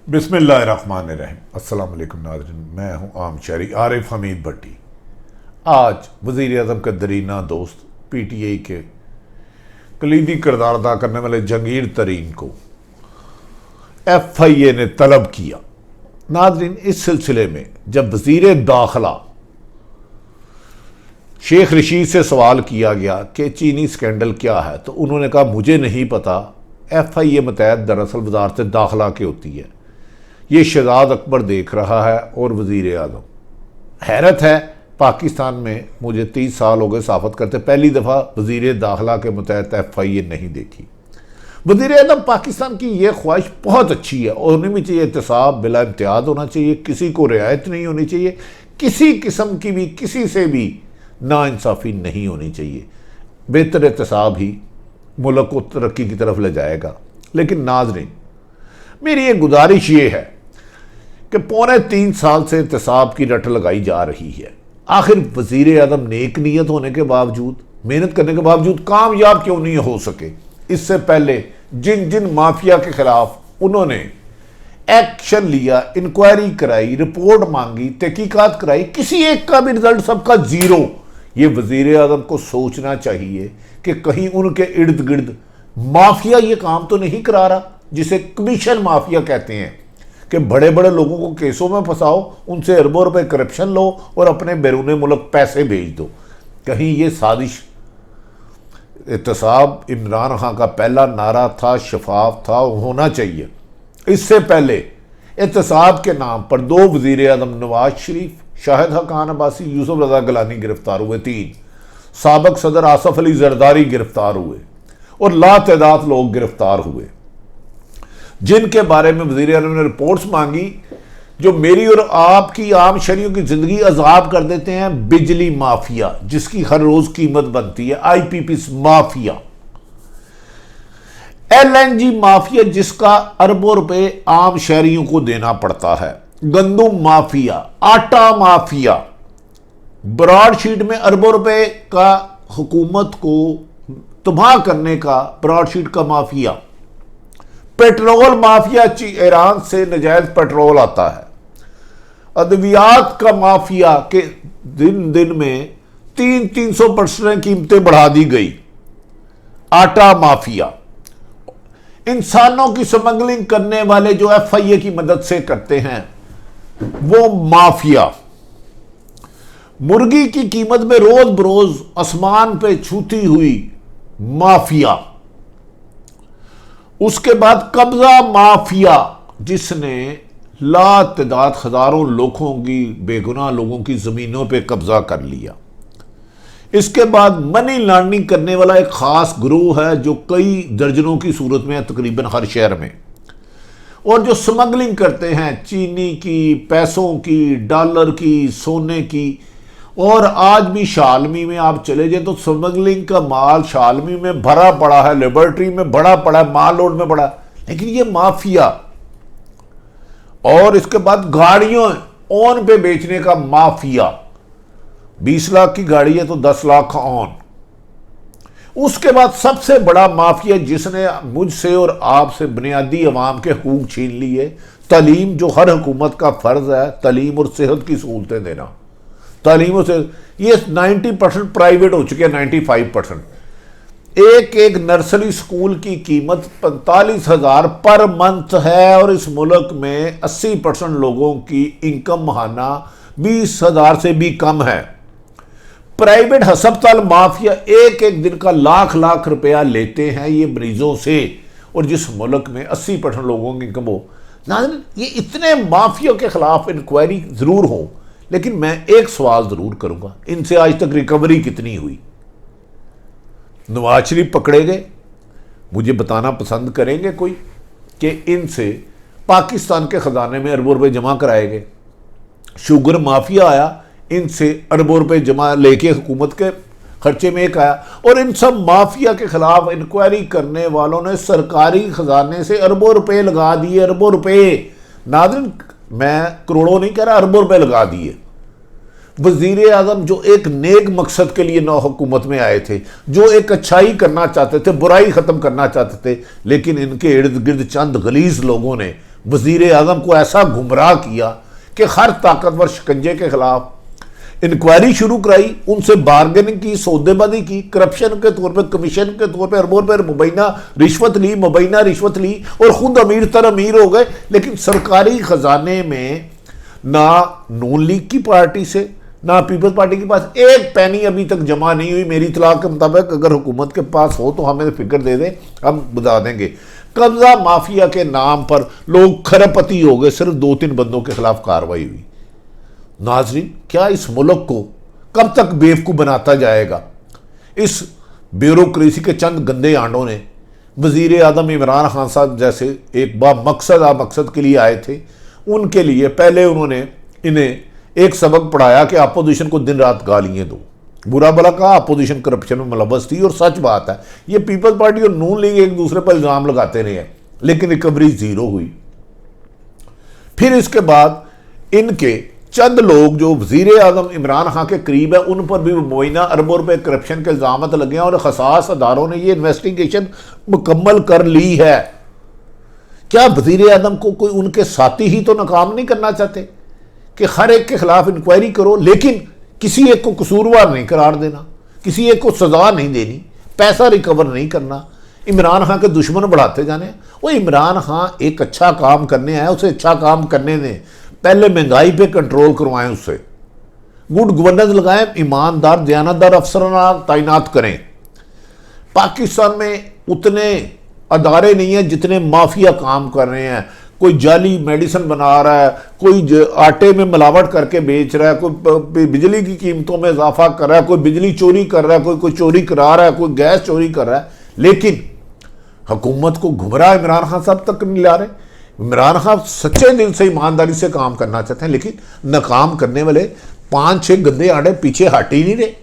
बिस्मिल्लाहिर्रहमानिर्रहीम। अस्सलाम वालेकुम नाज़रीन, मैं हूँ आम शहरी आरिफ हमीद भट्टी। आज वज़ीर आज़म के दरीना दोस्त PTI के कलीदी किरदार अदा करने वाले जहांगीर तरीन को FIA ने तलब किया। नाज़रीन, इस सिलसिले में जब वज़ीर दाखिला शेख रशीद से सवाल किया गया कि चीनी स्कैंडल क्या है, तो उन्होंने कहा मुझे नहीं पता, FIA मतहत दरअसल वजारत दाखिला की होती है, ये शहजाद अकबर देख रहा है और वज़ीर आज़म। हैरत है, पाकिस्तान में मुझे 30 साल हो गए सहाफ़त करते, पहली दफ़ा वज़ीर दाखिला के मतहत FIA नहीं देखी। वज़ीर आज़म पाकिस्तान की ये ख्वाहिश बहुत अच्छी है और होनी भी चाहिए, एहतसाब बिला इम्तियाज़ होना चाहिए, किसी को रियायत नहीं होनी चाहिए, किसी किस्म की भी किसी से भी नाइंसाफ़ी नहीं होनी चाहिए। बेहतर एहतसाब ही मुल्क को तरक्की की तरफ ले जाएगा। लेकिन नाज़रीन, मेरी ये गुजारिश ये है कि 3.25 साल से एहतसाब की रट लगाई जा रही है। आखिर वज़ीर आज़म नेक नीयत होने के बावजूद, मेहनत करने के बावजूद कामयाब क्यों नहीं हो सके? इससे पहले जिन जिन माफिया के खिलाफ उन्होंने एक्शन लिया, इंक्वायरी कराई, रिपोर्ट मांगी, तहकीकात कराई, किसी एक का भी रिजल्ट, सबका जीरो। ये वज़ीर आज़म को सोचना चाहिए कि कहीं उनके इर्द गिर्द माफिया ये काम तो नहीं करा रहा, जिसे कमीशन माफिया कहते हैं, कि बड़े बड़े लोगों को केसों में फंसाओ, उनसे अरबों रुपए करप्शन लो और अपने बैरून मुल्क पैसे भेज दो। कहीं ये साजिश? एहतसाब इमरान खान का पहला नारा था, शफाफ था, होना चाहिए। इससे पहले एहतसाब के नाम पर 2 वज़ीर आज़म नवाज शरीफ, शाहिद हकान अब्बासी, यूसुफ रज़ा गिलानी गिरफ्तार हुए, 3 साबिक सदर आसफ अली जरदारी गिरफ्तार हुए और लातदाद लोग गिरफ्तार हुए, जिनके बारे में वज़ीर आज़म ने रिपोर्ट्स मांगी, जो मेरी और आपकी आम शहरियों की जिंदगी अजाब कर देते हैं। बिजली माफिया, जिसकी हर रोज कीमत बनती है, IPPs माफिया, LNG माफिया, जिसका अरबों रुपए आम शहरियों को देना पड़ता है, गंदुम माफिया, आटा माफिया, ब्रॉडशीट में अरबों रुपए का हुकूमत को तबाह करने का ब्रॉडशीट का माफिया, पेट्रोल माफिया, ईरान से नजायज पेट्रोल आता है, अद्वियात का माफिया के दिन दिन में 300% कीमतें बढ़ा दी गई, आटा माफिया, इंसानों की स्मगलिंग करने वाले जो FIA की मदद से करते हैं वो माफिया, मुर्गी की कीमत में रोज बरोज आसमान पे छूती हुई माफिया, उसके बाद कब्जा माफिया, जिसने लातदाद हजारों लोगों की, बेगुनाह लोगों की जमीनों पे कब्जा कर लिया। इसके बाद मनी लॉन्ड्रिंग करने वाला एक खास ग्रोह है जो कई दर्जनों की सूरत में है तकरीबन हर शहर में, और जो स्मगलिंग करते हैं चीनी की, पैसों की, डॉलर की, सोने की। और आज भी शालमी में आप चले जाए तो स्मगलिंग का माल शालमी में भरा पड़ा है, लिबर्टी में भरा पड़ा है, माल रोड में पड़ा, लेकिन ये माफिया। और इसके बाद गाड़ियों ऑन पे बेचने का माफिया, 20 लाख की गाड़ी है तो 10 लाख का ऑन। उसके बाद सबसे बड़ा माफिया जिसने मुझसे और आपसे बुनियादी अवाम के हकूक छीन लिए, तालीम, जो हर हुकूमत का फर्ज है, तालीम और सेहत की सहूलतें देना। तालीम से ये 90% प्राइवेट हो चुके हैं, 95%। एक नर्सरी स्कूल की कीमत 45,000 पर मंथ है और इस मुल्क में 80% लोगों की इनकम माहाना 20,000 से भी कम है। प्राइवेट हस्पताल माफिया एक दिन का लाख रुपया लेते हैं ये मरीजों से, और जिस मुल्क में 80% लोगों की इनकम हो। नाज़रीन, ये इतने माफिया के खिलाफ इंक्वायरी जरूर हो, लेकिन मैं एक सवाल जरूर करूंगा, इनसे आज तक रिकवरी कितनी हुई? नवाज शरीफ पकड़े गए, मुझे बताना पसंद करेंगे कोई कि इनसे पाकिस्तान के खजाने में अरबों रुपए जमा कराए गए? शुगर माफिया आया, इनसे अरबों रुपए जमा लेके हुकूमत के खर्चे में एक आया, और इन सब माफिया के खिलाफ इंक्वायरी करने वालों ने सरकारी खजाने से अरबों रुपए लगा दिए, अरबों रुपए। नाज़रीन, मैं करोड़ों नहीं कह रहा, अरबों रुपए लगा दिए। वजीर आजम जो एक नेक मकसद के लिए नौ हुकूमत में आए थे, जो एक अच्छाई करना चाहते थे, बुराई खत्म करना चाहते थे, लेकिन इनके इर्द गिर्द चंद गलीज लोगों ने वजीर आजम को ऐसा गुमराह किया कि हर ताकतवर शिकंजे के खिलाफ इंक्वायरी शुरू कराई, उनसे बार्गेनिंग की, सौदेबाजी की, करप्शन के तौर पर, कमीशन के तौर पर अरबों रुपए मुबैना रिश्वत ली और खुद अमीर तर अमीर हो गए। लेकिन सरकारी खजाने में ना नून लीग की पार्टी से ना पीपल्स पार्टी के पास एक पैनी अभी तक जमा नहीं हुई। मेरी इतला के मुताबिक अगर हुकूमत के पास हो तो हमें फिक्र दे दें, हम बता देंगे। कब्जा माफिया के नाम पर लोग खरपति हो गए, सिर्फ 2-3 बंदों के खिलाफ कार्रवाई हुई। नाज़रीन, क्या इस मुल्क को कब तक बेवकूफ़ बनाता जाएगा? इस ब्यूरोक्रेसी के चंद गंदे आंडों ने वज़ीर आज़म इमरान खान साहब जैसे एक मकसद के लिए आए थे, उनके लिए पहले उन्होंने इन्हें एक सबक पढ़ाया कि अपोजिशन को दिन रात गालियाँ दो। बुरा भला कहा, अपोजिशन करप्शन में मुलव्वस थी और सच बात है, ये पीपल्स पार्टी और नून लीग एक दूसरे पर इल्ज़ाम लगाते रहे हैं, लेकिन रिकवरी ज़ीरो हुई। फिर इसके बाद इनके चंद लोग जो वज़ीर आज़म इमरान खान के करीब है, उन पर भी मुबैना अरबों रुपए करप्शन के इल्ज़ाम लगे हैं और खसास अदारों ने ये इन्वेस्टिगेशन मुकम्मल कर ली है। क्या वज़ीर आज़म को कोई उनके साथी ही तो नाकाम नहीं करना चाहते कि हर एक के खिलाफ इंक्वायरी करो, लेकिन किसी एक को कसूरवार नहीं करार देना, किसी एक को सजा नहीं देनी, पैसा रिकवर नहीं करना, इमरान खान के दुश्मन बढ़ाते जाने? वो इमरान खान एक अच्छा काम करने आया, उसे अच्छा काम करने दें। पहले महंगाई पे कंट्रोल करवाएं, उससे गुड गवर्नेंस लगाएं, ईमानदार दयानतदार अफसरान तैनात करें। पाकिस्तान में उतने अदारे नहीं हैं जितने माफिया काम कर रहे हैं। कोई जाली मेडिसिन बना रहा है, कोई आटे में मिलावट करके बेच रहा है, कोई बिजली की कीमतों में इजाफा कर रहा है, कोई बिजली चोरी कर रहा है, कोई चोरी करा रहा है, कोई गैस चोरी कर रहा है। लेकिन हुकूमत को गुमराह इमरान खान साहब तक नहीं ला रहे। इमरान खान सच्चे दिल से ईमानदारी से काम करना चाहते हैं, लेकिन नाकाम करने वाले 5-6 गंदे आड़े पीछे हट ही नहीं रहे।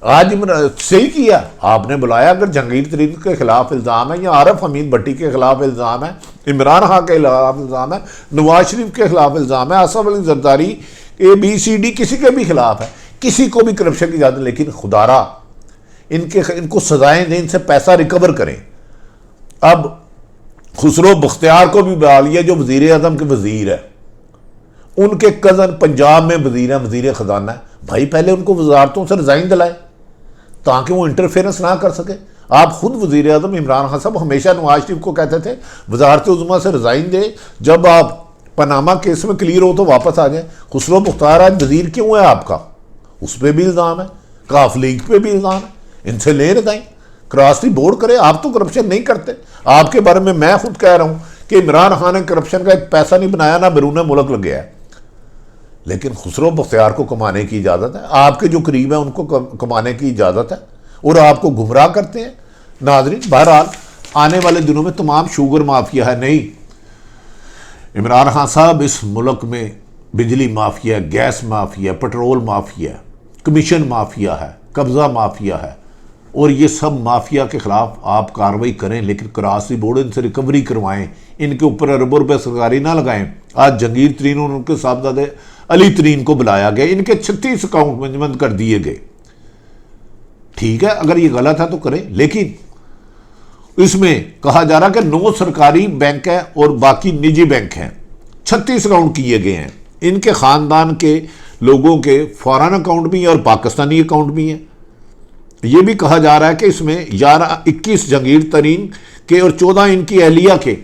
आज सही किया आपने बुलाया, अगर जहांगीर तरीन के खिलाफ इल्ज़ाम है या आरिफ हमीद भट्टी के खिलाफ इल्ज़ाम है, इमरान खान के खिलाफ इल्ज़ाम है, नवाज शरीफ के खिलाफ इल्ज़ाम है, आसफ अली जरदारी, ABCD किसी के भी खिलाफ है, किसी को भी करप्शन की इजाज़त, लेकिन खुदारा इनको सजाएं दें, इनसे पैसा रिकवर करें। अब खुसरो बख्तियार को भी बुला लिया जो वज़ीर आज़म के वज़ीर है, उनके कज़न पंजाब में वज़ीर है, वज़ीर ख़जाना है। भाई पहले उनको वजारतों से रिज़ाइन दिलाए ताकि वो इंटरफेरेंस ना कर सके। आप खुद वज़ीर आज़म इमरान खान साहब हमेशा नवाज शरीफ को कहते थे वजारत उज़्मा से रिज़ाइन दे, जब आप पनामा केस में क्लियर हो तो वापस आ जाए। खुसरो मुख्तार आज वज़ीर क्यों है आपका? उस पर भी इल्ज़ाम है, काफ लीग पे भी इल्ज़ाम है, इनसे ले रिज़ाइन, क्रॉसली बोर्ड करे। आप तो करप्शन नहीं करते, आपके बारे में मैं खुद कह रहा हूँ कि इमरान खान ने करप्शन का एक पैसा नहीं बनाया, ना बैरून मुल्क लग गया है। लेकिन खुसरो बख्तियार को कमाने की इजाज़त है, आपके जो करीब है उनको कमाने की इजाज़त है, और आपको गुमराह करते हैं। नाज़रीन, बहरहाल आने वाले दिनों में तमाम शुगर माफिया है नहीं, इमरान खान साहब इस मुल्क में बिजली mafia, gas mafia, petrol mafia, commission mafia है, कब्ज़ा माफिया है, और ये सब माफिया के खिलाफ आप कार्रवाई करें, लेकिन क्रॉसली बोर्ड इनसे रिकवरी करवाएं, इनके ऊपर अरबों रुपये सरकारी ना लगाएं। आज जहांगीर तरीन और उनके साहबजादे अली तरीन को बुलाया गया, इनके 36 अकाउंट मंजमद कर दिए गए। ठीक है, अगर ये गलत है तो करें, लेकिन इसमें कहा जा रहा है कि 9 सरकारी बैंक है और बाकी निजी बैंक हैं, 36 अकाउंट किए गए हैं। इनके खानदान के लोगों के फॉरेन अकाउंट भी हैं और पाकिस्तानी अकाउंट भी हैं। यह भी कहा जा रहा है कि इसमें 21 जहांगीर तरीन के और 14 इनकी अहलिया के,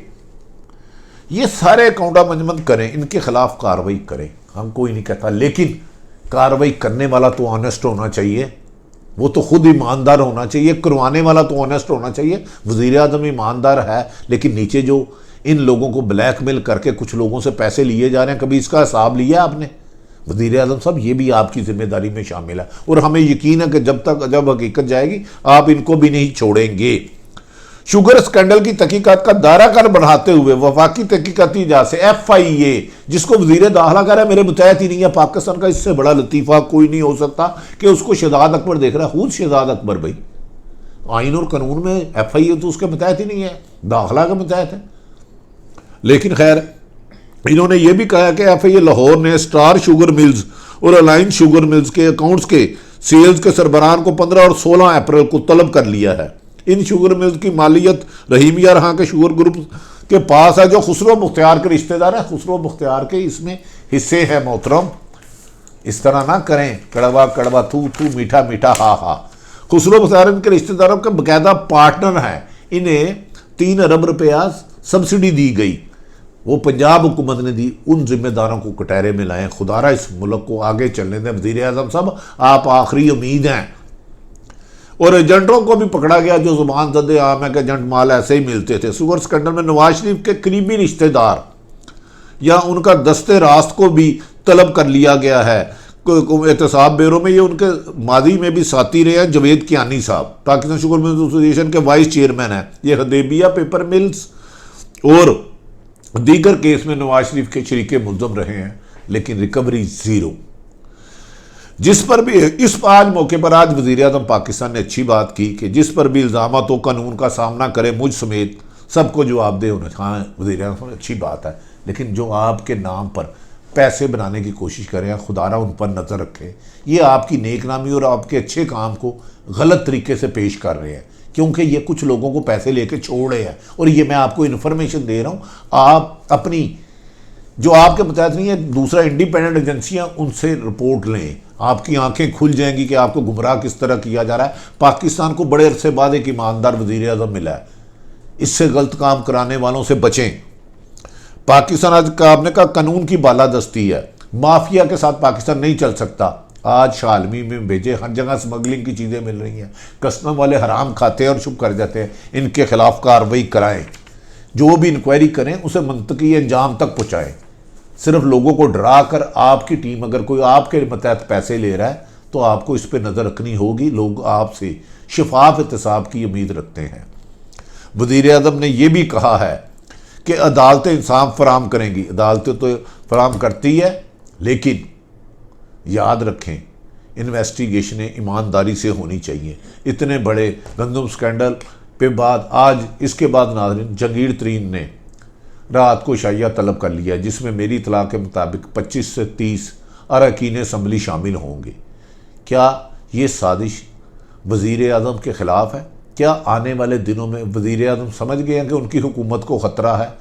ये सारे अकाउंट मंजमद करें, इनके खिलाफ कार्रवाई करें। हम कोई नहीं कहता, लेकिन कार्रवाई करने वाला तो ऑनेस्ट होना चाहिए, वो तो खुद ईमानदार होना चाहिए, करवाने वाला तो ऑनेस्ट होना चाहिए। वज़ीर आज़म ईमानदार है, लेकिन नीचे जो इन लोगों को ब्लैकमेल करके कुछ लोगों से पैसे लिए जा रहे हैं, कभी इसका हिसाब लिया आपने? वज़ीर आज़म साहब, ये भी आपकी जिम्मेदारी में शामिल है, और हमें यकीन है कि जब हकीकत जाएगी आप इनको भी नहीं छोड़ेंगे। शुगर स्कैंडल की तहकीकात का दायरा बढ़ाते हुए वफाकी तहकीकाती इजलास से FIA, जिसको वज़ीर दाखिला कह रहा है मेरे मुतहत ही नहीं है पाकिस्तान का, इससे बड़ा लतीफ़ा कोई नहीं हो सकता कि उसको शहजाद अकबर देख रहा है। खुद शहजाद अकबर भाई आइन और कानून में FIA तो उसके मुतहत ही नहीं है, दाखिला का मुतहत है। लेकिन खैर, इन्होंने ये भी कहा कि FIA लाहौर ने स्टार शुगर मिल्स और अलायंस शुगर मिल्स के अकाउंट्स के सेल्स के सरबराहान को 15 और 16 अप्रैल को तलब कर लिया है। इन शुगर मिल्स की मालियत रहीम यार खां के शुगर ग्रुप के पास है, जो खुसरो मुख्तियार के रिश्तेदार हैं, खुसरो मुख्तियार के इसमें हिस्से हैं मोहतरम। इस तरह ना करें, कड़वा कड़वा थू थू मीठा मीठा हा हा। खुसरो मुख्तियार इनके रिश्तेदारों के बाकायदा पार्टनर हैं। इन्हें 3 अरब रुपया सब्सिडी दी गई, वो पंजाब हुकूमत ने दी। उन जिम्मेदारों को कटहरे में लाएं, खुदारा इस मुल्क को आगे चलने दें। वज़ीर आज़म साहब आप आखिरी उम्मीद हैं। और एजेंटों को भी पकड़ा गया जो जुबान ज़द आम है कि एजेंट माल ऐसे ही मिलते थे। शुगर स्कैंडल में नवाज शरीफ के करीबी रिश्तेदार या उनका दस्ते रास्त को भी तलब कर लिया गया है एहतसाब ब्यूरो में। ये उनके माजी में भी साथी रहे हैं। जवेद कियानी साहब पाकिस्तान शुगर मिल्स एसोसिएशन के वाइस चेयरमैन हैं। ये हदेबिया पेपर मिल्स और दीगर केस में नवाज शरीफ के शरीके मुल्ज़म रहे हैं, लेकिन रिकवरी ज़ीरो। जिस पर भी इस आज मौके पर आज वज़ीर आज़म पाकिस्तान ने अच्छी बात की कि जिस पर भी इल्ज़ाम हो कानून का सामना करे, मुझ समेत सबको जवाबदेह होना। हाँ, वज़ीर आज़म अच्छी बात है, लेकिन जो आपके नाम पर पैसे बनाने की कोशिश करें, खुदारा उन पर नज़र रखें। ये आपकी नेक नामी और आपके अच्छे काम को गलत तरीके से पेश कर रहे हैं, क्योंकि ये कुछ लोगों को पैसे लेके छोड़ रहे हैं। और ये मैं आपको इन्फॉर्मेशन दे रहा हूँ, आप अपनी जो आपके मुताबिक नहीं है, दूसरा इंडिपेंडेंट एजेंसियां उनसे रिपोर्ट लें, आपकी आंखें खुल जाएंगी कि आपको गुमराह किस तरह किया जा रहा है। पाकिस्तान को बड़े अरसे बाद एक ईमानदार वज़ीर आज़म मिला है, इससे गलत काम कराने वालों से बचें। पाकिस्तान आज का आपने कहा कानून की बालादस्ती है, माफिया के साथ पाकिस्तान नहीं चल सकता। आज शालमी में भेजे, हर जगह स्मगलिंग की चीज़ें मिल रही हैं, कस्टम वाले हराम खाते हैं और चुप कर जाते हैं। इनके खिलाफ कार्रवाई कराएं, जो भी इंक्वायरी करें उसे मंतकी अंजाम तक पहुँचाएँ। सिर्फ लोगों को डरा कर आपकी टीम अगर कोई आपके मतहत पैसे ले रहा है तो आपको इस पर नज़र रखनी होगी। लोग आपसे शफाफ एहतसाब की उम्मीद रखते हैं। वज़ीर आज़म ने यह भी कहा है कि अदालतें इंसाफ फराम करेंगी। अदालतें तो फराम करती है, लेकिन याद रखें इन्वेस्टिगेशनें ईमानदारी से होनी चाहिए। इतने बड़े गंदम स्कैंडल पे बाद आज इसके बाद नाज़रीन जहांगीर तरीन ने रात को शाइया तलब कर लिया, जिसमें मेरी इतला के मुताबिक 25 से 30 अरकान असम्बली शामिल होंगे। क्या ये साजिश वज़ीर आज़म के ख़िलाफ़ है? क्या आने वाले दिनों में वज़ीर आज़म समझ गए हैं कि उनकी हुकूमत को ख़तरा है?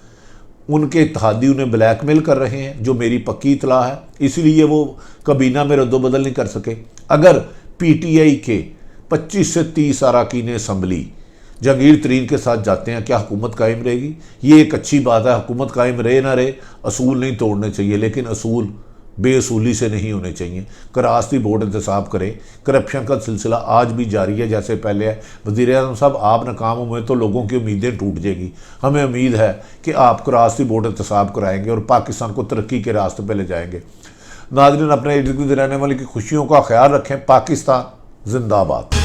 उनके इत्तेहादी उन्हें ब्लैकमेल कर रहे हैं, जो मेरी पक्की इतला है, इसलिए वो कबीना में रद्दोबदल नहीं कर सके। अगर PTI के 25 से 30 अरकान असम्बली जहांगीर तरीन के साथ जाते हैं, क्या हुकूमत कायम रहेगी? ये एक अच्छी बात है, हुकूमत कायम रहे ना रहे, असूल नहीं तोड़ने चाहिए, लेकिन असूल बेअसूली से नहीं होने चाहिए। करास्ती बोर्ड इंतसाब करें। करप्शन का सिलसिला आज भी जारी है जैसे पहले है। वज़ीर आज़म साहब आप नाकाम हुए तो लोगों की उम्मीदें टूट जाएगी। हमें उम्मीद है कि आप करास्ती बोर्ड इंतसाब कराएंगे और पाकिस्तान को तरक्की के रास्ते पर ले जाएंगे। नाज़रीन अपने इर्द गिर्द रहने वाले की खुशियों का ख्याल रखें। पाकिस्तान जिंदाबाद।